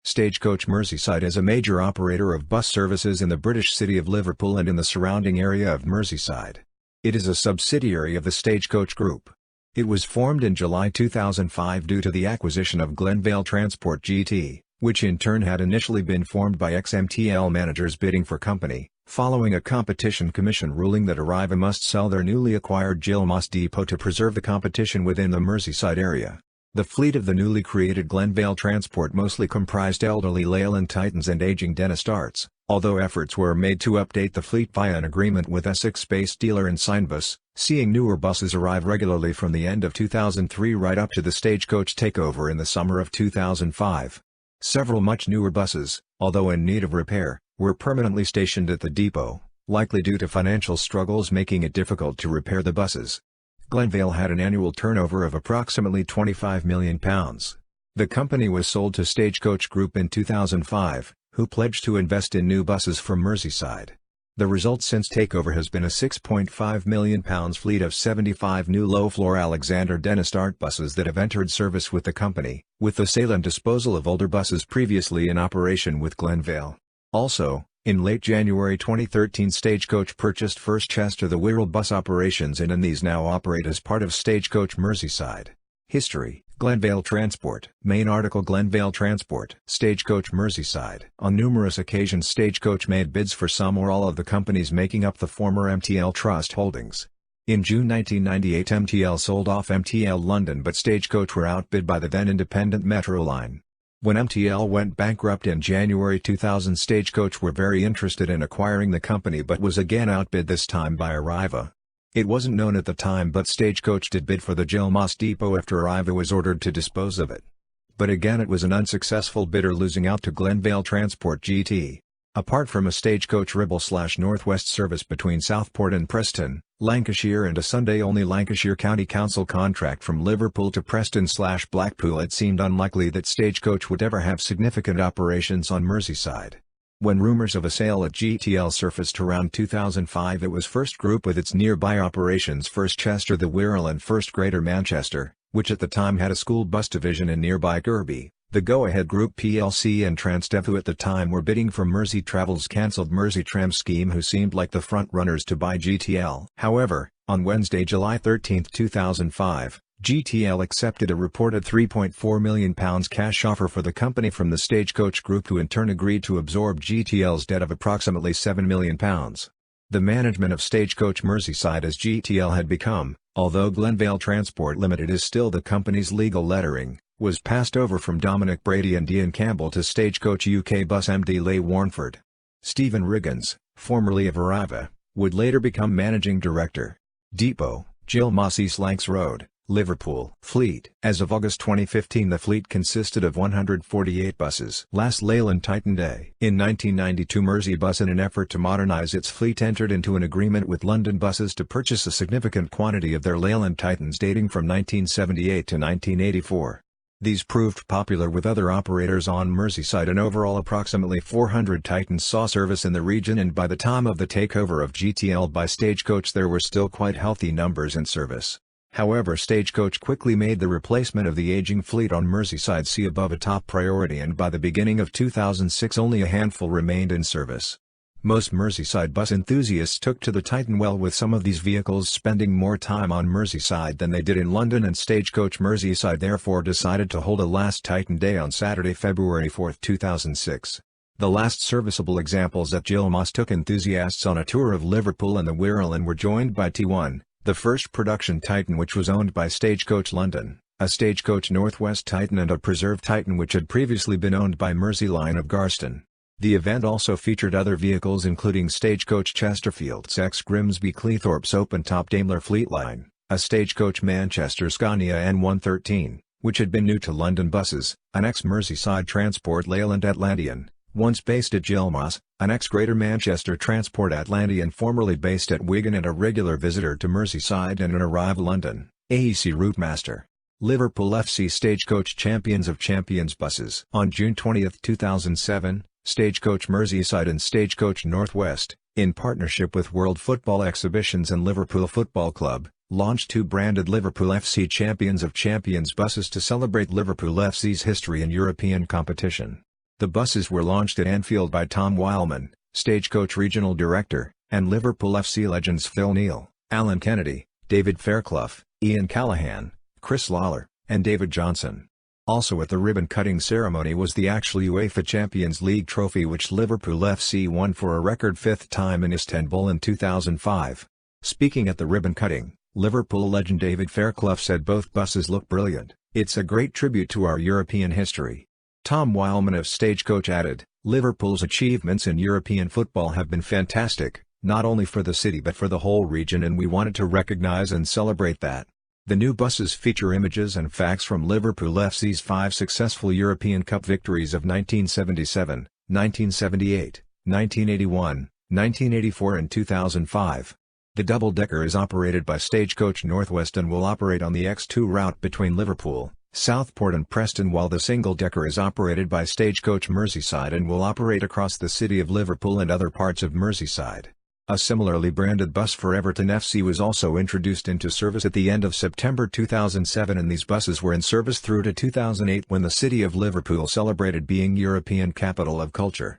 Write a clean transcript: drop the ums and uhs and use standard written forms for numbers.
Stagecoach Merseyside is a major operator of bus services in the British city of Liverpool and in the surrounding area of Merseyside. It is a subsidiary of the Stagecoach Group. It was formed in July 2005 due to the acquisition of Glenvale Transport GT, which in turn had initially been formed by ex-MTL managers bidding for company, following a competition commission ruling that Arriva must sell their newly acquired Gilmoss depot to preserve the competition within the Merseyside area. The fleet of the newly created Glenvale Transport mostly comprised elderly Leyland Titans and aging Dennistarts, although efforts were made to update the fleet via an agreement with Essex-based dealer Insignbus, seeing newer buses arrive regularly from the end of 2003 right up to the Stagecoach takeover in the summer of 2005. Several much newer buses, although in need of repair, were permanently stationed at the depot, likely due to financial struggles making it difficult to repair the buses. Glenvale had an annual turnover of approximately £25 million. The company was sold to Stagecoach Group in 2005, who pledged to invest in new buses from Merseyside. The result since takeover has been a £6.5 million fleet of 75 new low-floor Alexander Dennis-Dart buses that have entered service with the company, with the sale and disposal of older buses previously in operation with Glenvale. Also, in late January 2013 Stagecoach purchased First Chester the Wirral bus operations and these now operate as part of Stagecoach Merseyside. History: Glenvale Transport. Main article: Glenvale Transport. Stagecoach Merseyside. On numerous occasions Stagecoach made bids for some or all of the companies making up the former MTL Trust holdings. In June 1998 MTL sold off MTL London but Stagecoach were outbid by the then independent Metro Line. When MTL went bankrupt in January 2000 Stagecoach were very interested in acquiring the company but was again outbid this time by Arriva. It wasn't known at the time but Stagecoach did bid for the Gilmoss depot after Arriva was ordered to dispose of it. But again it was an unsuccessful bidder, losing out to Glenvale Transport GT. Apart from a Stagecoach Ribble/North West service between Southport and Preston, Lancashire and a Sunday-only Lancashire County Council contract from Liverpool to Preston/Blackpool, it seemed unlikely that Stagecoach would ever have significant operations on Merseyside. When rumours of a sale at GTL surfaced around 2005 it was First Group with its nearby operations First Chester the Wirral and First Greater Manchester, which at the time had a school bus division in nearby Kirby. The Go-Ahead Group plc and Transdev, who at the time were bidding for Mersey Travel's cancelled Merseytram scheme, who seemed like the front-runners to buy GTL. However, on Wednesday, July 13, 2005, GTL accepted a reported £3.4 million cash offer for the company from the Stagecoach Group, who in turn agreed to absorb GTL's debt of approximately £7 million. The management of Stagecoach Merseyside as GTL had become, although Glenvale Transport Limited is still the company's legal lettering, was passed over from Dominic Brady and Ian Campbell to Stagecoach UK Bus MD Leigh Warnford. Stephen Riggins, formerly of Arriva, would later become managing director. Depot: Gilmoss East Lancs Road, Liverpool. Fleet: as of August 2015 the fleet consisted of 148 buses. Last Leyland Titan Day. In 1992 Merseybus, in an effort to modernise its fleet, entered into an agreement with London Buses to purchase a significant quantity of their Leyland Titans dating from 1978 to 1984. These proved popular with other operators on Merseyside, and overall approximately 400 Titans saw service in the region, and by the time of the takeover of GTL by Stagecoach there were still quite healthy numbers in service. However, Stagecoach quickly made the replacement of the aging fleet on Merseyside see above a top priority, and by the beginning of 2006 only a handful remained in service. Most Merseyside bus enthusiasts took to the Titan well, with some of these vehicles spending more time on Merseyside than they did in London, and Stagecoach Merseyside therefore decided to hold a last Titan Day on Saturday, February 4, 2006. The last serviceable examples at Gilmoss took enthusiasts on a tour of Liverpool and the Wirral and were joined by T1, the first production Titan which was owned by Stagecoach London, a Stagecoach North West Titan and a preserved Titan which had previously been owned by Merseyline of Garston. The event also featured other vehicles including Stagecoach Chesterfield's ex-Grimsby Cleethorpes open-top Daimler Fleetline, a Stagecoach Manchester Scania N113, which had been new to London buses, an ex-Merseyside Transport Leyland Atlantean, once based at Gilmoss, an ex-Greater Manchester Transport Atlantean formerly based at Wigan and a regular visitor to Merseyside, and an Arrive London, AEC Routemaster. Liverpool FC Stagecoach Champions of Champions buses. On June 20, 2007, Stagecoach Merseyside and Stagecoach North West, in partnership with World Football Exhibitions and Liverpool Football Club, launched two branded Liverpool FC Champions of Champions buses to celebrate Liverpool FC's history in European competition. The buses were launched at Anfield by Tom Wildman, Stagecoach Regional Director, and Liverpool FC legends Phil Neal, Alan Kennedy, David Fairclough, Ian Callahan, Chris Lawler, and David Johnson. Also at the ribbon-cutting ceremony was the actual UEFA Champions League trophy which Liverpool FC won for a record fifth time in Istanbul in 2005. Speaking at the ribbon-cutting, Liverpool legend David Fairclough said both buses look brilliant. "It's a great tribute to our European history." Tom Wildman of Stagecoach added, "Liverpool's achievements in European football have been fantastic, not only for the city but for the whole region, and we wanted to recognise and celebrate that." The new buses feature images and facts from Liverpool FC's 5 successful European Cup victories of 1977, 1978, 1981, 1984 and 2005. The double-decker is operated by Stagecoach Northwest and will operate on the X2 route between Liverpool, Southport and Preston, while the single-decker is operated by Stagecoach Merseyside and will operate across the city of Liverpool and other parts of Merseyside. A similarly branded bus for Everton FC was also introduced into service at the end of September 2007, and these buses were in service through to 2008 when the city of Liverpool celebrated being European Capital of Culture.